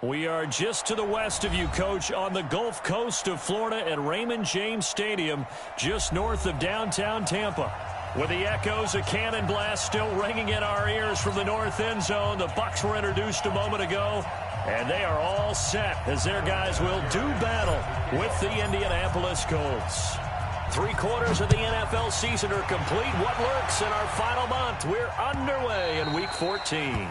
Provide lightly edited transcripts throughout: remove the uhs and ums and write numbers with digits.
We are just to the west of you, Coach, on the Gulf Coast of Florida at Raymond James Stadium, just north of downtown Tampa. With the echoes of cannon blast still ringing in our ears from the north end zone, the Bucs were introduced a moment ago, and they are all set as their guys will do battle with the Indianapolis Colts. 3 quarters of the NFL season are complete. What lurks in our final month? We're underway in Week 14.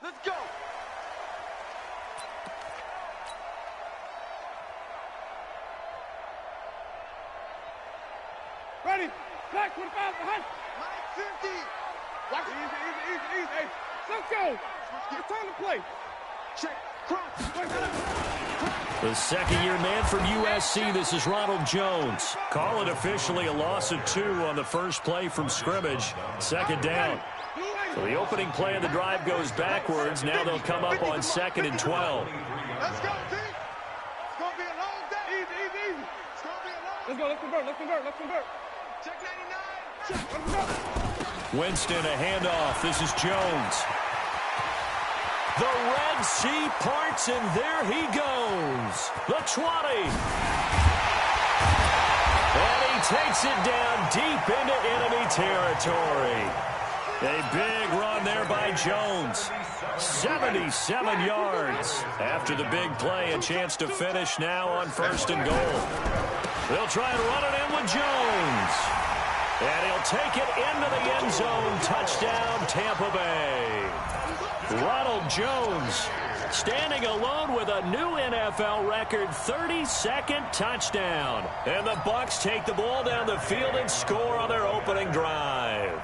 Let's go. Ready. Black 25 behind. 50. Watch it. Easy. Let's go. It's time to play. Check. The second-year man from USC, this is Ronald Jones. Call it officially a loss of 2 on the first play from scrimmage. Second down. So the opening play of the drive goes backwards. Now they'll come up on 2nd and 12. Let's go, team. It's going to be a long day. Easy. It's going to be a long day. Let's convert. Check 99. Check. Winston, a handoff. This is Jones. The Red Sea parts, and there he goes. The 20. And he takes it down deep into enemy territory. A big run there by Jones. 77 yards. After the big play, a chance to finish now on 1st and goal. They'll try and run it in with Jones. And he'll take it into the end zone. Touchdown, Tampa Bay. Ronald Jones standing alone with a new NFL record 32nd touchdown. And the Bucs take the ball down the field and score on their opening drive.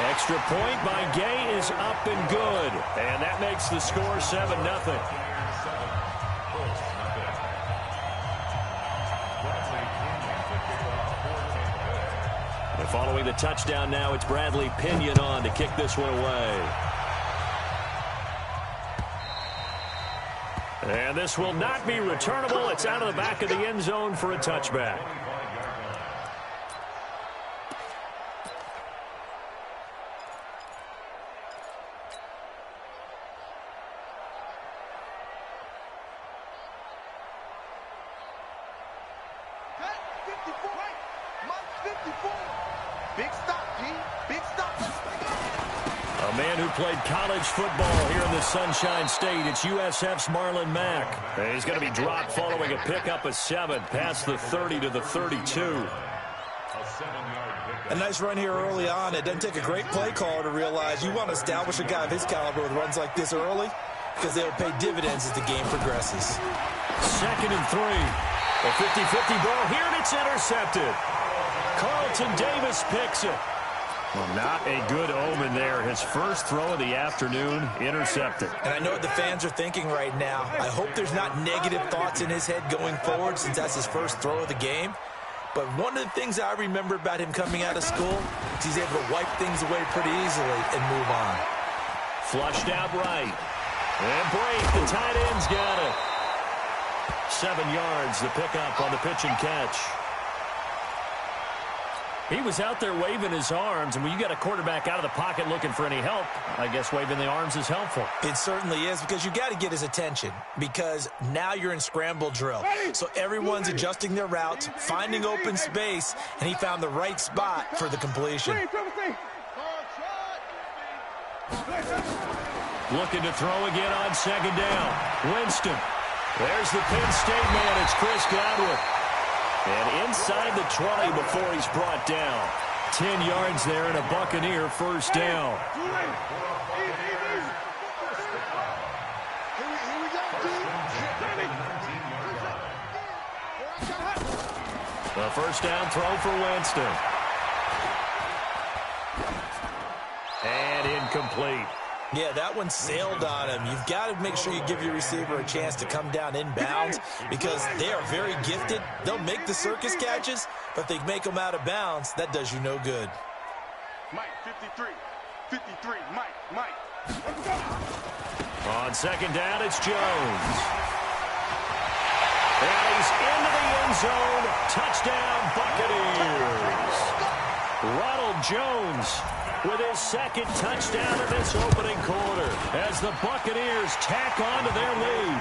Extra point by Gay is up and good. And that makes the score 7-0. And following the touchdown now, it's Bradley Pinion on to kick this one away. And this will not be returnable. It's out of the back of the end zone for a touchback. Played college football here in the Sunshine State. It's USF's Marlon Mack. And he's going to be dropped following a pickup of 7 past the 30 to the 32. A nice run here early on. It doesn't take a great play caller to realize you want to establish a guy of his caliber with runs like this early because they'll pay dividends as the game progresses. 2nd and 3. A 50-50 ball here, and it's intercepted. Carlton Davis picks it. Well, not a good omen there. His first throw of the afternoon, intercepted. And I know what the fans are thinking right now. I hope there's not negative thoughts in his head going forward since that's his first throw of the game. But one of the things I remember about him coming out of school is he's able to wipe things away pretty easily and move on. Flushed out right. And break. The tight end's got it. 7 yards, the pickup on the pitch and catch. He was out there waving his arms, and when you got a quarterback out of the pocket looking for any help, I guess waving the arms is helpful. It certainly is, because you got to get his attention, because now you're in scramble drill. So everyone's adjusting their routes, finding open space, and he found the right spot for the completion. Looking to throw again on 2nd down. Winston. There's the Penn State man. It's Chris Godwin. And inside the 20 before he's brought down. 10 yards there and a Buccaneer first down. The first down throw for Winston. And incomplete. Yeah, that one sailed on him. You've got to make sure you give your receiver a chance to come down inbounds because they are very gifted. They'll make the circus catches, but if they make them out of bounds, that does you no good. Mike, 53, Mike. On second down, it's Jones. And he's into the end zone. Touchdown, Buccaneers. Ronald Jones with his second touchdown in this opening quarter as the Buccaneers tack on to their lead.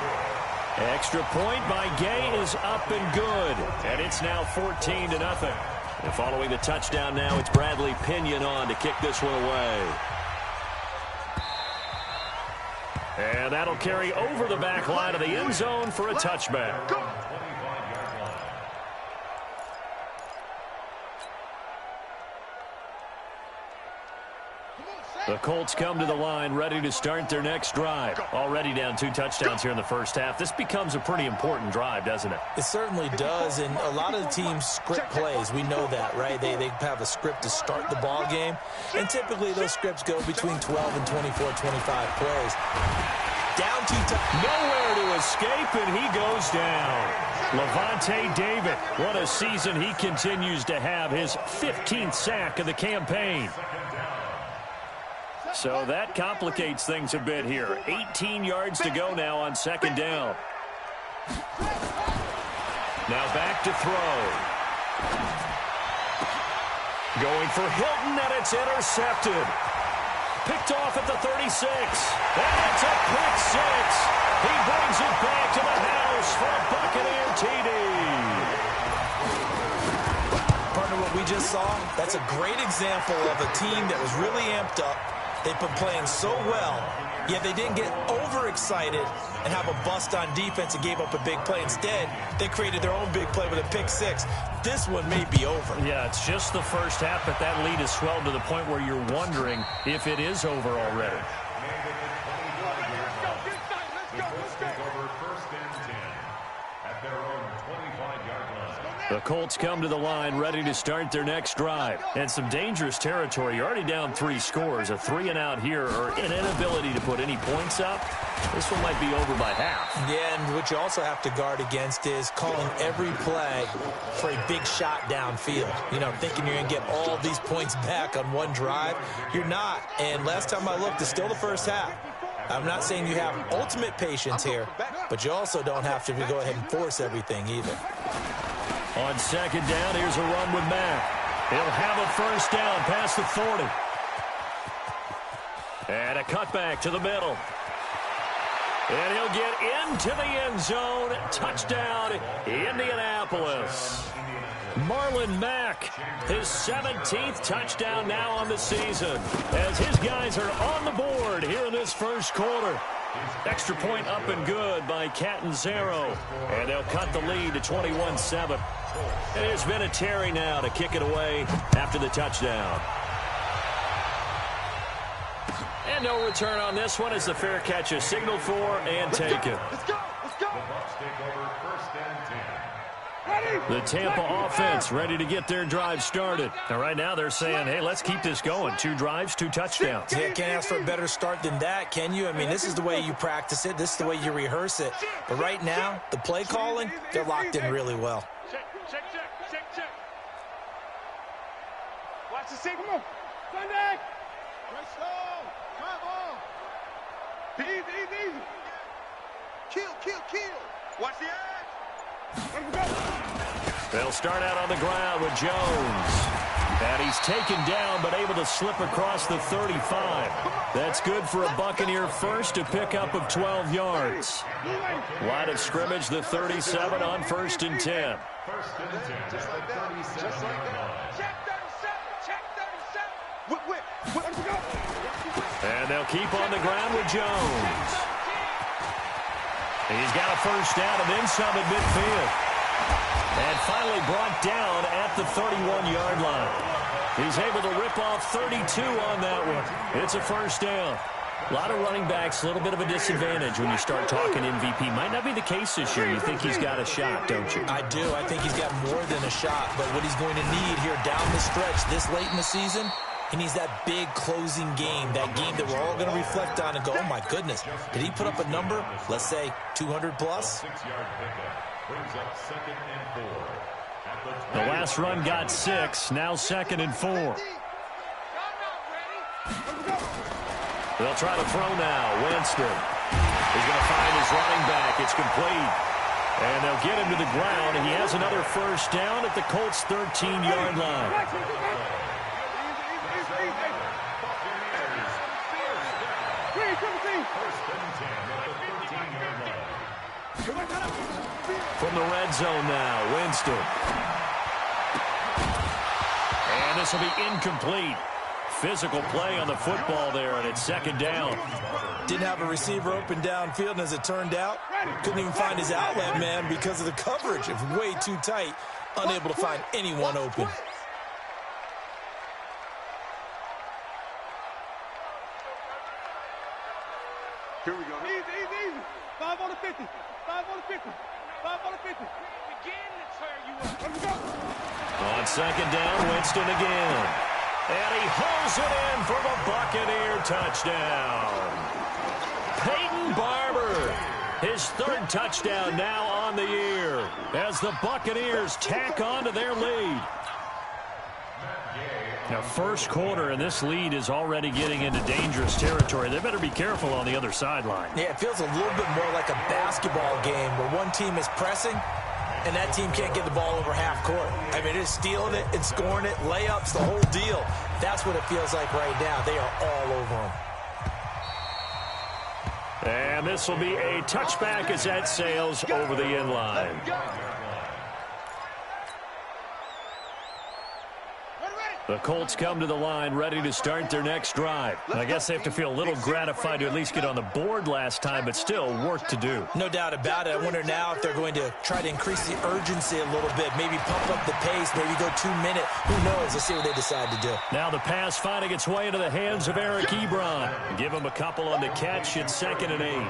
Extra point by Gay is up and good, and it's now 14-0. And following the touchdown now, it's Bradley Pinion on to kick this one away. And that'll carry over the back line of the end zone for a touchback. The Colts come to the line ready to start their next drive. Already down 2 touchdowns here in the first half. This becomes a pretty important drive, doesn't it? It certainly does, and a lot of the teams script plays. We know that, right? They have a script to start the ball game, and typically those scripts go between 12 and 24, 25 plays. Down 2 touchdowns. Nowhere to escape, and he goes down. Levante David, what a season he continues to have. His 15th sack of the campaign. So that complicates things a bit here. 18 yards to go now on second down. Now back to throw. Going for Hilton, and it's intercepted. Picked off at the 36. And it's a pick 6. He brings it back to the house for a Buccaneer TD. Partner, what we just saw, that's a great example of a team that was really amped up. They've been playing so well, yet they didn't get overexcited and have a bust on defense and gave up a big play. Instead, they created their own big play with a pick 6. This one may be over. Yeah, it's just the first half, but that lead has swelled to the point where you're wondering if it is over already. The Colts come to the line ready to start their next drive. And some dangerous territory. You're already down 3 scores. A 3-and-out here or an inability to put any points up. This one might be over by half. Yeah, and what you also have to guard against is calling every play for a big shot downfield. You know, thinking you're going to get all these points back on one drive. You're not. And last time I looked, it's still the first half. I'm not saying you have ultimate patience here, but you also don't have to go ahead and force everything either. On second down, here's a run with Mack. He'll have a first down past the 40. And a cutback to the middle. And he'll get into the end zone. Touchdown, Indianapolis. Marlon Mack, his 17th touchdown now on the season, as his guys are on the board here in this first quarter. Extra point up and good by Catanzaro, and they'll cut the lead to 21-7. And it's been a Terry now to kick it away after the touchdown. And no return on this one as the fair catch is signaled for and taken. Let's go. The Tampa offense ready to get their drive started. And right now they're saying, hey, let's keep this going. 2 drives, 2 touchdowns. Yeah, can't ask for a better start than that, can you? I mean, this is the way you practice it. This is the way you rehearse it. But right now, the play calling, they're locked in really well. Check. Watch the signal. Sunday. Let's go. Come on. Easy. Kill. Watch the edge. They'll start out on the ground with Jones. And he's taken down but able to slip across the 35. That's good for a Buccaneer first, a pickup of 12 yards. Line of scrimmage, the 37 on 1st and 10. Just like that. Check 37. And they'll keep on the ground with Jones. He's got a first down and then some at midfield. And finally brought down at the 31-yard line. He's able to rip off 32 on that one. It's a first down. A lot of running backs, a little bit of a disadvantage when you start talking MVP. Might not be the case this year. You think he's got a shot, don't you? I do. I think he's got more than a shot. But what he's going to need here down the stretch this late in the season, he needs that big closing game, that game that we're all going to reflect on and go, oh, my goodness, did he put up a number, let's say, 200 plus? The last run got 6, now 2nd and 4. They'll try to throw now. Winston. He's going to find his running back. It's complete. And they'll get him to the ground. And he has another first down at the Colts' 13-yard line. From the red zone now, Winston. And this will be incomplete. Physical play on the football there, and it's 2nd down. Didn't have a receiver open downfield, and as it turned out, couldn't even find his outlet man because of the coverage. It was way too tight, unable to find anyone open. Here we go. Easy. 5 on the 50. 5 on the 50. 5 on the 50. Again, let's fire you up. Let's go. On 2nd down, Winston again. And he hauls it in for the Buccaneer touchdown. Peyton Barber, his 3rd touchdown now on the year as the Buccaneers tack on to their lead. Now, first quarter, and this lead is already getting into dangerous territory. They better be careful on the other sideline. Yeah, it feels a little bit more like a basketball game where one team is pressing and that team can't get the ball over half court. I mean, it's stealing it and scoring it, layups, the whole deal. That's what it feels like right now. They are all over them. And this will be a touchback as that sails over the end line. The Colts come to the line ready to start their next drive. I guess they have to feel a little gratified to at least get on the board last time, but still work to do. No doubt about it. I wonder now if they're going to try to increase the urgency a little bit, maybe pump up the pace, maybe go 2-minute. Who knows? Let's see what they decide to do. Now the pass finding its way into the hands of Eric Ebron. Give him a couple on the catch. It's 2nd and 8. Out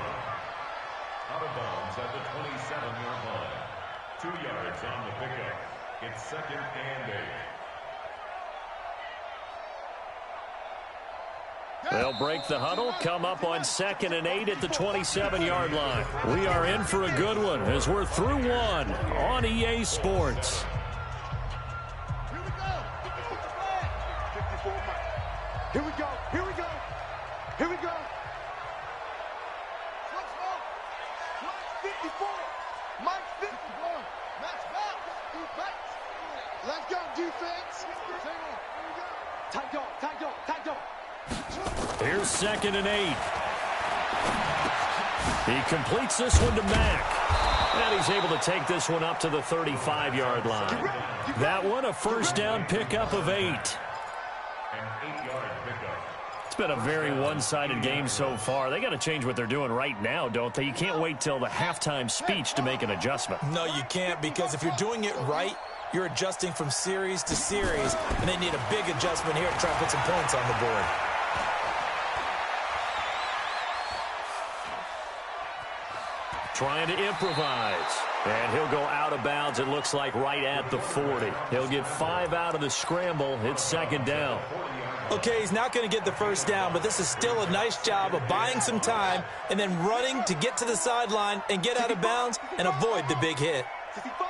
of bounds at the 27-yard line. 2 yards on the pickup. It's 2nd and 8. They'll break the huddle, come up on 2nd and 8 at the 27-yard line. We are in for a good one as we're through one on EA Sports. Here we go. 54 Mike. Here we go. Here we go. Here we go. Switch ball. Mike 54. Mike 54. Match back. Let's go, defense. Tight dog. Tight dog. Tight dog. Here's 2nd and 8. He completes this one to Mack. And he's able to take this one up to the 35-yard line. That one, a first down pickup of 8. An 8-yard pickup. It's been a very one-sided game so far. They got to change what they're doing right now, don't they? You can't wait till the halftime speech to make an adjustment. No, you can't, because if you're doing it right, you're adjusting from series to series, and they need a big adjustment here to try to put some points on the board. Trying to improvise. And he'll go out of bounds, it looks like, right at the 40. He'll get 5 out of the scramble. It's 2nd down. Okay, he's not going to get the first down, but this is still a nice job of buying some time and then running to get to the sideline and get out of bounds and avoid the big hit. 55.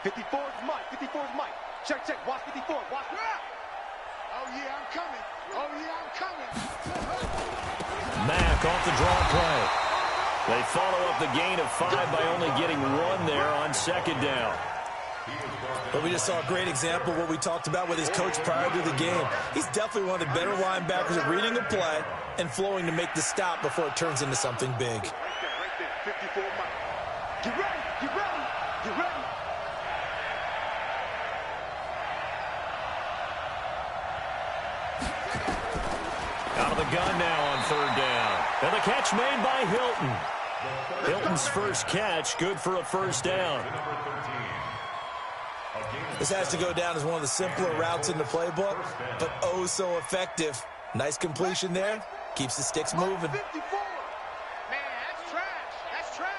54 is Mike. 54 is Mike. Check, check. Watch 54. Watch. Oh, yeah, I'm coming. Oh, yeah, I'm coming. Mack off the draw play. They follow up the gain of 5 by only getting 1 there on 2nd down. But we just saw a great example of what we talked about with his coach prior to the game. He's definitely one of the better linebackers at reading a play and flowing to make the stop before it turns into something big. Right there. 54 Mike. Get ready. Get ready. Get ready. Out of the gun now on 3rd down. And the catch made by Hilton. Hilton's first catch, good for a first down. This has to go down as one of the simpler routes in the playbook, but oh so effective. Nice completion there. Keeps the sticks moving. Man, that's trash. That's trash.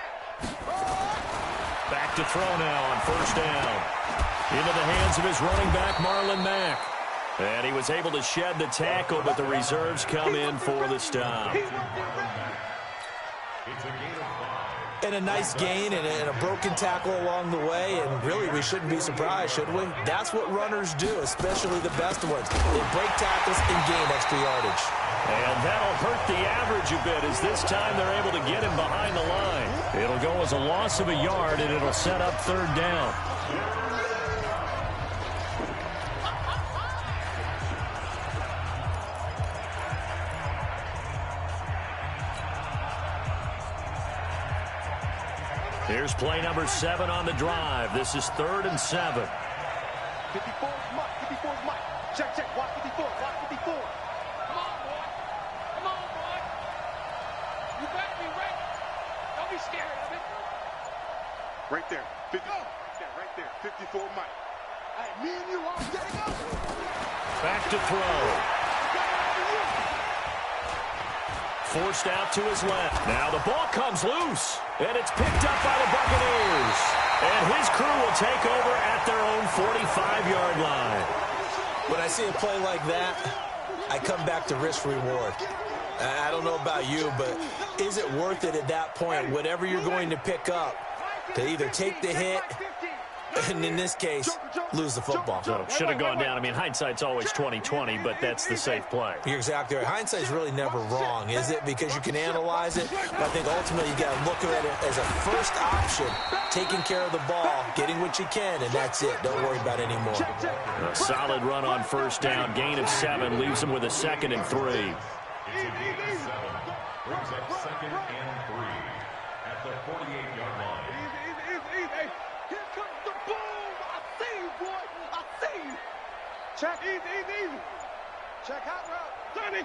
Back to throw now on first down. Into the hands of his running back, Marlon Mack. And he was able to shed the tackle, but the reserves come in for the stop. And a nice gain and a broken tackle along the way, and really we shouldn't be surprised, should we? That's what runners do, especially the best ones. They break tackles and gain extra yardage. And that'll hurt the average a bit, as this time they're able to get him behind the line. It'll go as a loss of a yard, and it'll set up third down. Here's play number 7 on the drive. This is 3rd and 7. 54 is Mike. 54 is Mike. Check, check. Watch 54. Watch 54. Come on, boy. Come on, boy. You better be ready. Don't be scared of it. Right there. 50. Yeah, right there. 54 Mike. Hey, me and you all day go. Back to throw. Forced out to his left. Now the ball comes loose, and it's picked up by the Buccaneers. And his crew will take over at their own 45-yard line. When I see a play like that, I come back to risk-reward. I don't know about you, but is it worth it at that point, whatever you're going to pick up, to either take the hit, and in this case, lose the football? So should have gone down. I mean, hindsight's always 20/20, but that's the safe play. You're exactly right. Hindsight's really never wrong, is it? Because you can analyze it, but I think ultimately you got to look at it as a first option, taking care of the ball, getting what you can, and that's it. Don't worry about it anymore. A solid run on first down, gain of 7, leaves him with a 2nd and 3. It's a gain of 7. Brings up 2nd and 3 at the 48-yard line. Here comes the boom. I see you, boy. I see you. Check. Easy. Check hot route. Johnny.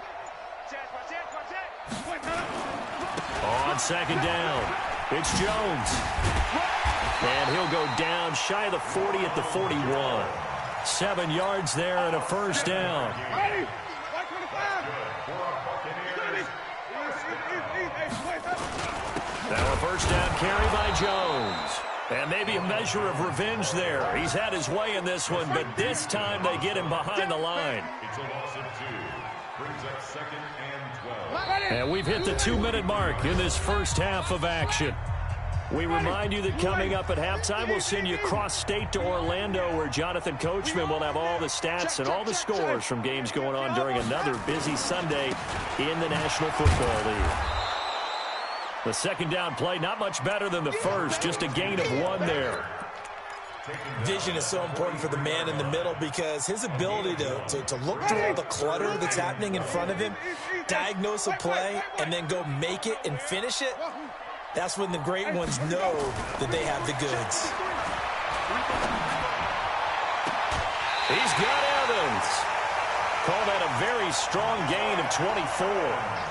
Check. On 2nd down, it's Jones. And he'll go down shy of the 40 at the 41. 7 yards there and a first down. Now a first down carry by Jones. And maybe a measure of revenge there. He's had his way in this one, but this time they get him behind the line. It's a loss of 2. Brings up 2nd and 12. And we've hit the 2-minute mark in this first half of action. We remind you that coming up at halftime, we'll send you cross-state to Orlando, where Jonathan Coachman will have all the stats and all the scores from games going on during another busy Sunday in the National Football League. The 2nd down play, not much better than the first, just a gain of 1 there. Vision is so important for the man in the middle because his ability to look through all the clutter that's happening in front of him, diagnose a play, and then go make it and finish it, that's when the great ones know that they have the goods. He's got Evans. Call that a very strong gain of 24.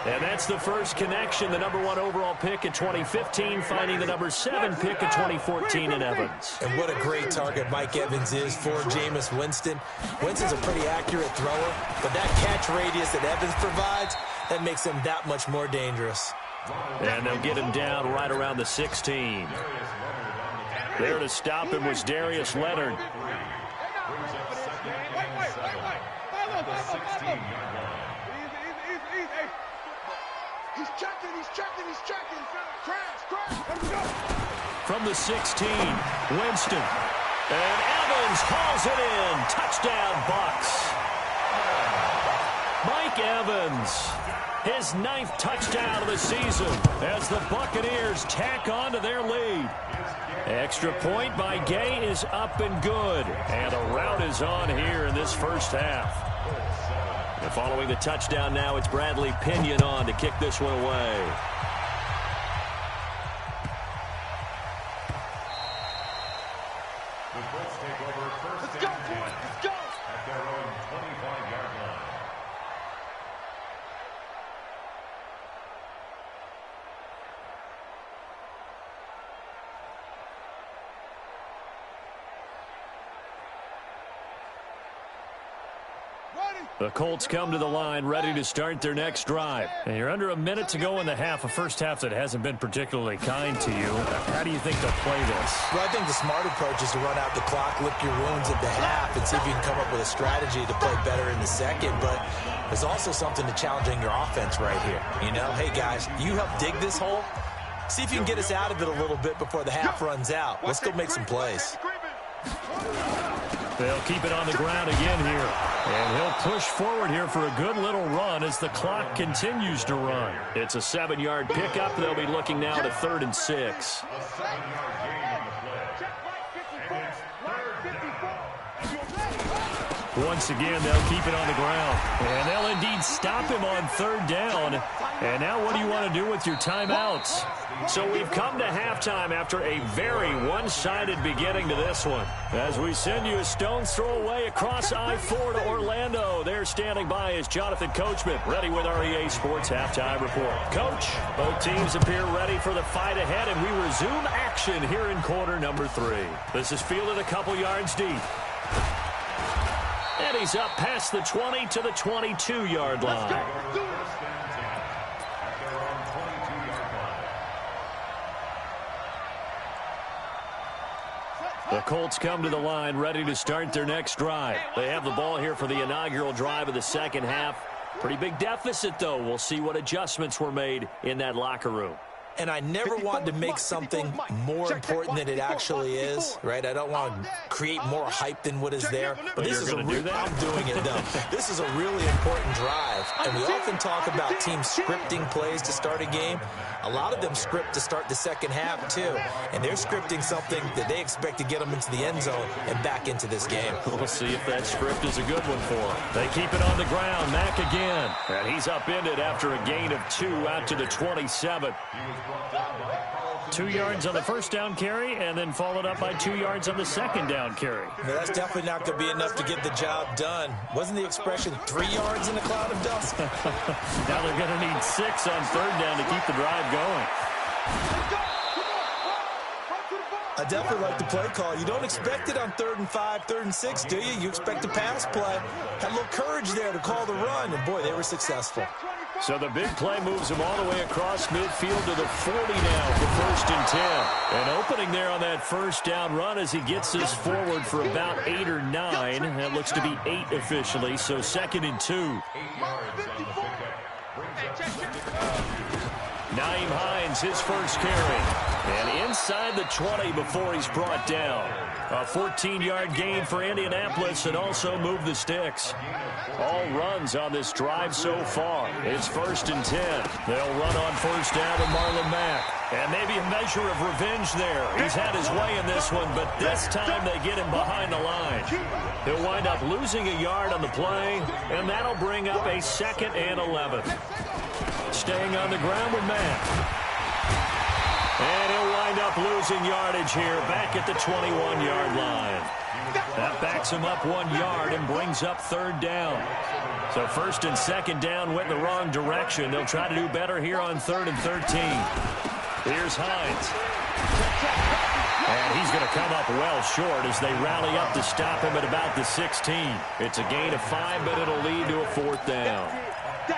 And that's the first connection, the number 1 overall pick in 2015, finding the number 7 pick in 2014 in Evans. And what a great target Mike Evans is for Jameis Winston. Winston's a pretty accurate thrower, but that catch radius that Evans provides, that makes him that much more dangerous. And they'll get him down right around the 16. There to stop him was Darius Leonard. He's checking. Crash. From the 16, Winston. And Evans hauls it in. Touchdown, Bucs. Mike Evans, his 9th touchdown of the season as the Buccaneers tack on to their lead. Extra point by Gay is up and good. And the route is on here in this first half. And following the touchdown now, it's Bradley Pinion on to kick this one away. The Colts take over first Let's go, and 10 boys. Let's go. at their own 25-yard line. The Colts come to the line ready to start their next drive. And you're under a minute to go in the half, a first half that hasn't been particularly kind to you. How do you think they'll play this? Well, I think the smart approach is to run out the clock, lick your wounds at the half, and see if you can come up with a strategy to play better in the second. But there's also something to challenging your offense right here. You know, hey, guys, you help dig this hole. See if you can get us out of it a little bit before the half runs out. Let's go make some plays. They'll keep it on the ground again here. And he'll push forward here for a good little run as the clock continues to run. It's a 7-yard pickup. They'll be looking now to 3rd and 6. Once again, they'll keep it on the ground. And they'll indeed stop him on 3rd down. And now what do you want to do with your timeouts? So we've come to halftime after a very one-sided beginning to this one. As we send you a stone's throw away across I-4 to Orlando. There standing by is Jonathan Coachman, ready with our EA Sports Halftime Report. Coach, both teams appear ready for the fight ahead, and we resume action here in quarter number 3. This is fielded a couple yards deep. And he's up past the 20 to the 22-yard line. The Colts come to the line ready to start their next drive. They have the ball here for the inaugural drive of the second half. Pretty big deficit, though. We'll see what adjustments were made in that locker room. And I never want to make something more important than it actually is, right? I don't want to create more hype than what is there. But this is I'm doing it, though. This is a really important drive. And we often talk about teams scripting plays to start a game. A lot of them script to start the second half, too. And they're scripting something that they expect to get them into the end zone and back into this game. We'll see if that script is a good one for them. They keep it on the ground. Mack again. And he's upended after a gain of 2 out to the 27. 2 yards on the first down carry, and then followed up by 2 yards on the second down carry. Now, that's definitely not going to be enough to get the job done. Wasn't the expression 3 yards in a cloud of dust? Now they're going to need 6 on 3rd down to keep the drive going. I definitely like the play call. You don't expect it on 3rd and 5, 3rd and 6, do you? You expect a pass play. Had a little courage there to call the run, and boy, they were successful. So the big play moves him all the way across midfield to the 40 now for 1st and 10. And opening there on that first down run as he gets this forward for about 8 or 9. That looks to be 8 officially, so 2nd and 2. Nyheim Hines, his first carry. And inside the 20 before he's brought down. A 14-yard gain for Indianapolis and also move the sticks. All runs on this drive so far. It's 1st and 10. They'll run on 1st down with Marlon Mack. And maybe a measure of revenge there. He's had his way in this one, but this time they get him behind the line. He'll wind up losing a yard on the play, and that'll bring up a 2nd and 11. Staying on the ground with Mack. And he'll wind up losing yardage here back at the 21-yard line. That backs him up 1 yard and brings up 3rd down. So 1st and 2nd down went in the wrong direction. They'll try to do better here on 3rd and 13. Here's Hines. And he's going to come up well short as they rally up to stop him at about the 16. It's a gain of 5, but it'll lead to a 4th down.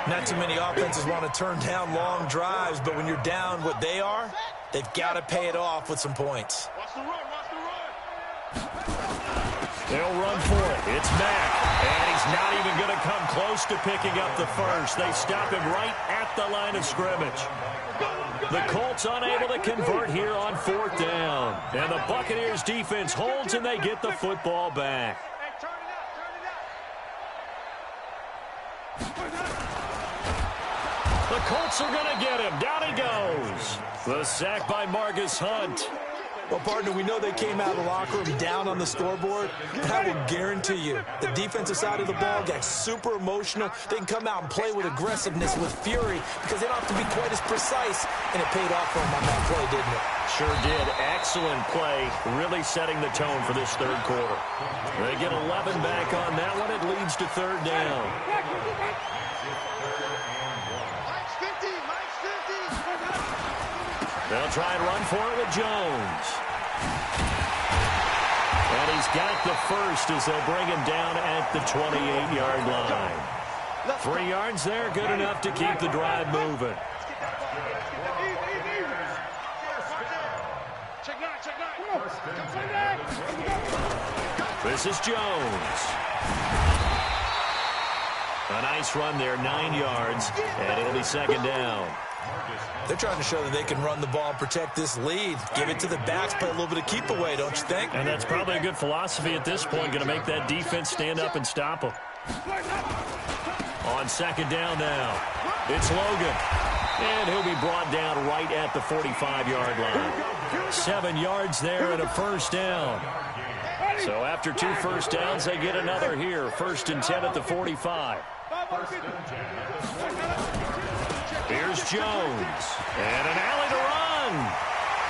Not too many offenses want to turn down long drives, but when you're down what they are, they've got to pay it off with some points. They'll run for it. It's Mack. And he's not even going to come close to picking up the first. They stop him right at the line of scrimmage. The Colts unable to convert here on 4th down. And the Buccaneers defense holds and they get the football back. The Colts are going to get him. Down he goes. The sack by Margus Hunt. Well, partner, we know they came out of the locker room down on the scoreboard, but I will guarantee you the defensive side of the ball got super emotional. They can come out and play with aggressiveness, with fury, because they don't have to be quite as precise, and it paid off for them on that play, didn't it? Sure did. Excellent play, really setting the tone for this 3rd quarter. They get 11 back on that one. It leads to 3rd down. They'll try and run for it with Jones. And he he's got the first as they'll bring him down at the 28-yard line. 3 yards there, good enough to keep the drive moving. This is Jones. A nice run there, 9 yards, and it'll be second down. They're trying to show that they can run the ball and protect this lead. Give it to the backs, play a little bit of keep away, don't you think? And that's probably a good philosophy at this point, going to make that defense stand up and stop them. On second down now, it's Logan. And he'll be brought down right at the 45-yard line. 7 yards there and a first down. So after 2 first downs, they get another here. 1st and 10 at the 45. Here's Jones. And an alley to run.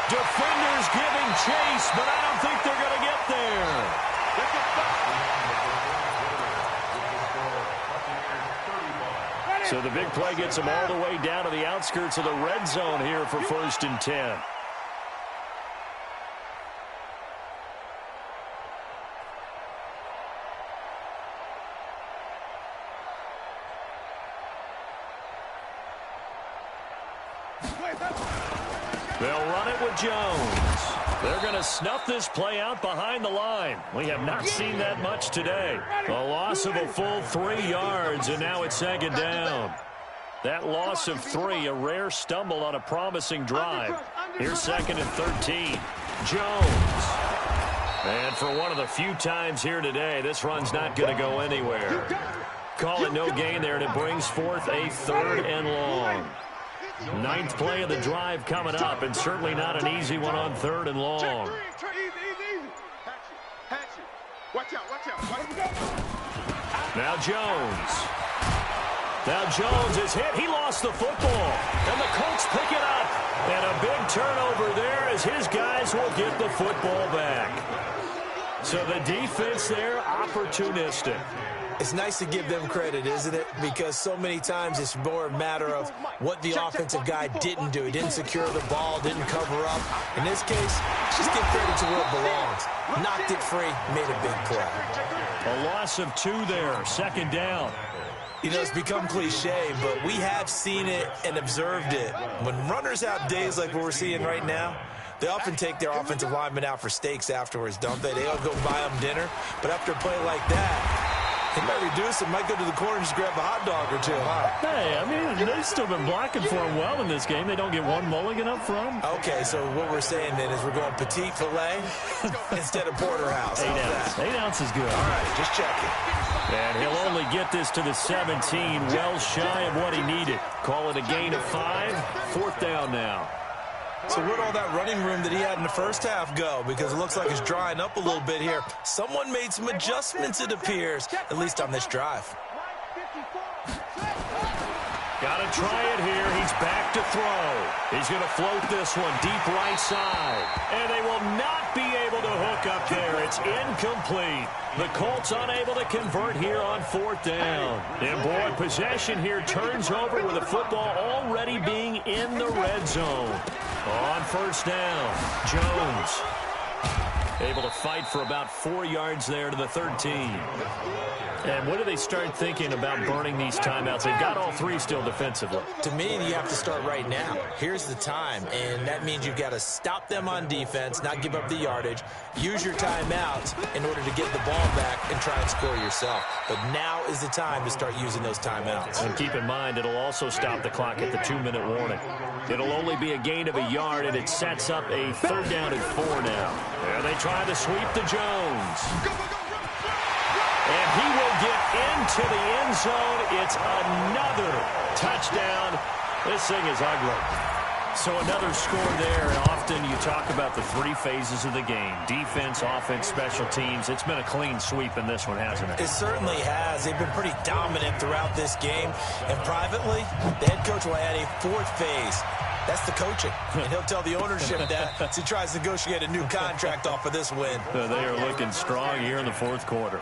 Defenders giving chase, but I don't think they're going to get there. So the big play gets them all the way down to the outskirts of the red zone here for 1st and 10. They'll run it with Jones. They're going to snuff this play out behind the line. We have not seen that much today. A loss of a full 3 yards, and now it's second down. That loss of 3, a rare stumble on a promising drive. Here's 2nd and 13. Jones. And for one of the few times here today, this run's not going to go anywhere. Call it no gain there, and it brings forth a 3rd and long. 9th play of the drive coming up, and certainly not an easy one on 3rd and long. Now Jones. Now Jones is hit. He lost the football, and the Colts pick it up. And a big turnover there as his guys will get the football back. So the defense there, opportunistic. It's nice to give them credit, isn't it? Because so many times it's more a matter of what the offensive guy didn't do. He didn't secure the ball, didn't cover up. In this case, just give credit to where it belongs. Knocked it free, made a big play. A loss of 2 there, 2nd down. You know, it's become cliche, but we have seen it and observed it. When runners have days like what we're seeing right now, they often take their offensive linemen out for steaks afterwards, don't they? They'll go buy them dinner. But after a play like that, they might reduce it, might go to the corner and just grab a hot dog or 2, huh? Hey, I mean, they've still been blocking for him well in this game. They don't get one mulligan up front. Okay, so what we're saying then is we're going petite filet instead of porterhouse. 8 ounce. 8 ounce is good. All right, just checking. And he'll only get this to the 17, well shy of what he needed. Call it a gain of 5, 4th down now. So where'd all that running room that he had in the first half go? Because it looks like it's drying up a little bit here. Someone made some adjustments, it appears, at least on this drive. Got to try it here. He's back to throw. He's going to float this one deep right side. And they will not be able to hook up there. It's incomplete. The Colts unable to convert here on 4th down. And boy, possession here turns over with the football already being in the red zone. On 1st down, Jones able to fight for about 4 yards there to the 13. And when do they start thinking about burning these timeouts? They've got all 3 still defensively. To me, you have to start right now. Here's the time, and that means you've got to stop them on defense, not give up the yardage, use your timeouts in order to get the ball back and try and score yourself. But now is the time to start using those timeouts. And keep in mind, it'll also stop the clock at the 2-minute warning. It'll only be a gain of a yard, and it sets up a 3rd down and 4 now. There they try to sweep to Jones. And he will get into the end zone. It's another touchdown. This thing is ugly. So another score there. And often you talk about the 3 phases of the game. Defense, offense, special teams. It's been a clean sweep in this one, hasn't it? It certainly has. They've been pretty dominant throughout this game. And privately, the head coach will add a 4th phase. That's the coaching. And he'll tell the ownership that as he tries to negotiate a new contract off of this win. They are looking strong here in the 4th quarter.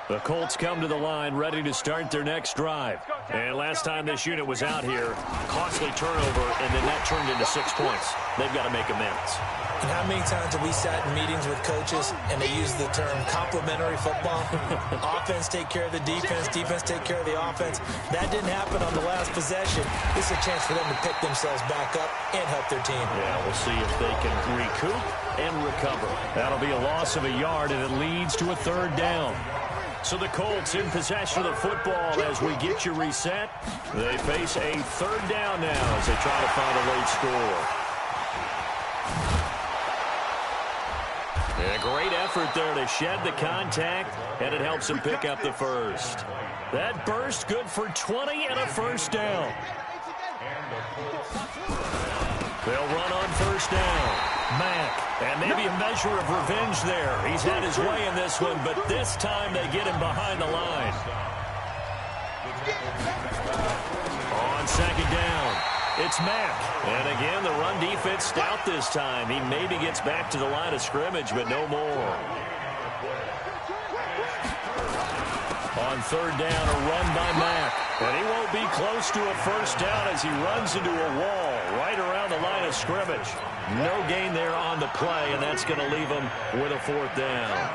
The Colts come to the line ready to start their next drive. And last time this unit was out here, costly turnover, and then that turned into 6 points. They've got to make amends. And how many times have we sat in meetings with coaches and they use the term complementary football? Offense take care of the defense, defense take care of the offense. That didn't happen on the last possession. This is a chance for them to pick themselves back up and help their team. Yeah, we'll see if they can recoup and recover. That'll be a loss of a yard, and it leads to a 3rd down. So the Colts in possession of the football as we get you reset. They face a 3rd down now as they try to find a late score. A great effort there to shed the contact, and it helps him pick up the first. That burst good for 20 and a 1st down. They'll run on 1st down. Mack, and maybe a measure of revenge there. He's had his way in this one, but this time they get him behind the line. On 2nd down, it's Mack. And again, the run defense stout this time. He maybe gets back to the line of scrimmage, but no more. On 3rd down, a run by Mack. And he won't be close to a 1st down as he runs into a wall right around the line of scrimmage. No gain there on the play, and that's going to leave him with a 4th down.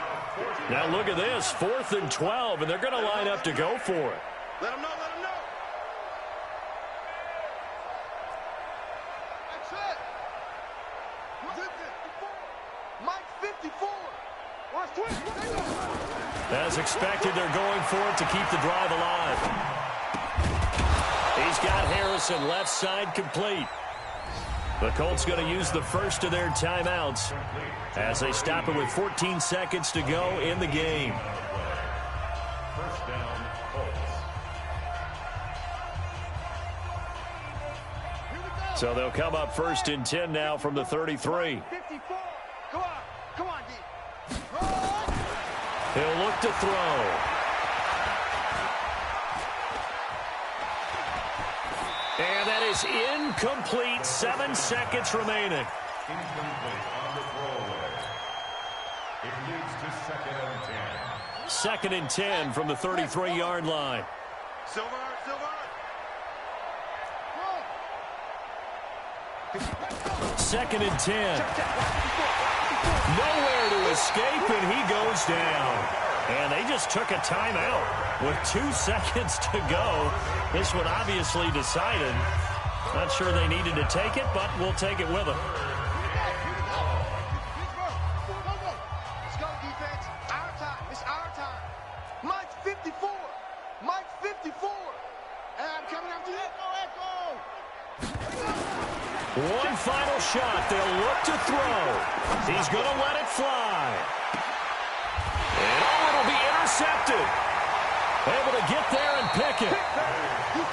Now look at this, 4th and 12, and they're going to line up to go for it. Let him know, let him know. That's it. Mike 54. Watch 20. As expected, they're going for it to keep the drive alive. He's got Harrison left side complete. The Colts going to use the first of their timeouts as they stop it with 14 seconds to go in the game. 1st down, Colts. So they'll come up 1st and 10 now from the 33. 54. Come on, D. He'll look to throw. And that is incomplete. 7 seconds remaining. Incomplete on the throwaway. It leads to 2nd and 10. 2nd and 10 from the 33-yard line. Silver. 2nd and 10. Nowhere to escape, and he goes down. And they just took a timeout with 2 seconds to go. This one obviously decided. Not sure they needed to take it, but we'll take it with them. Let's go, defense. Our time. It's our time. Mike 54. Mike 54. And I'm coming after you. Echo. One final shot. They'll look to throw. He's going to let it fly. And it'll be intercepted. Able to get there and pick it.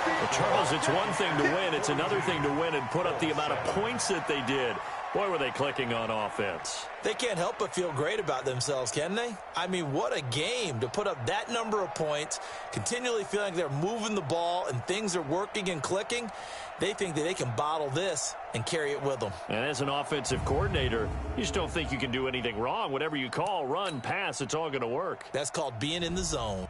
Well, Charles, it's one thing to win. It's another thing to win and put up the amount of points that they did. Boy, were they clicking on offense. They can't help but feel great about themselves, can they? I mean, what a game to put up that number of points, continually feeling like they're moving the ball and things are working and clicking. They think that they can bottle this and carry it with them. And as an offensive coordinator, you just don't think you can do anything wrong. Whatever you call, run, pass, it's all going to work. That's called being in the zone.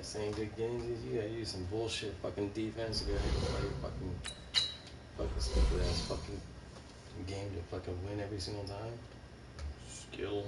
Same good games as you gotta use some bullshit fucking defense to go ahead and play fucking stupid ass fucking game to fucking win every single time. Skill.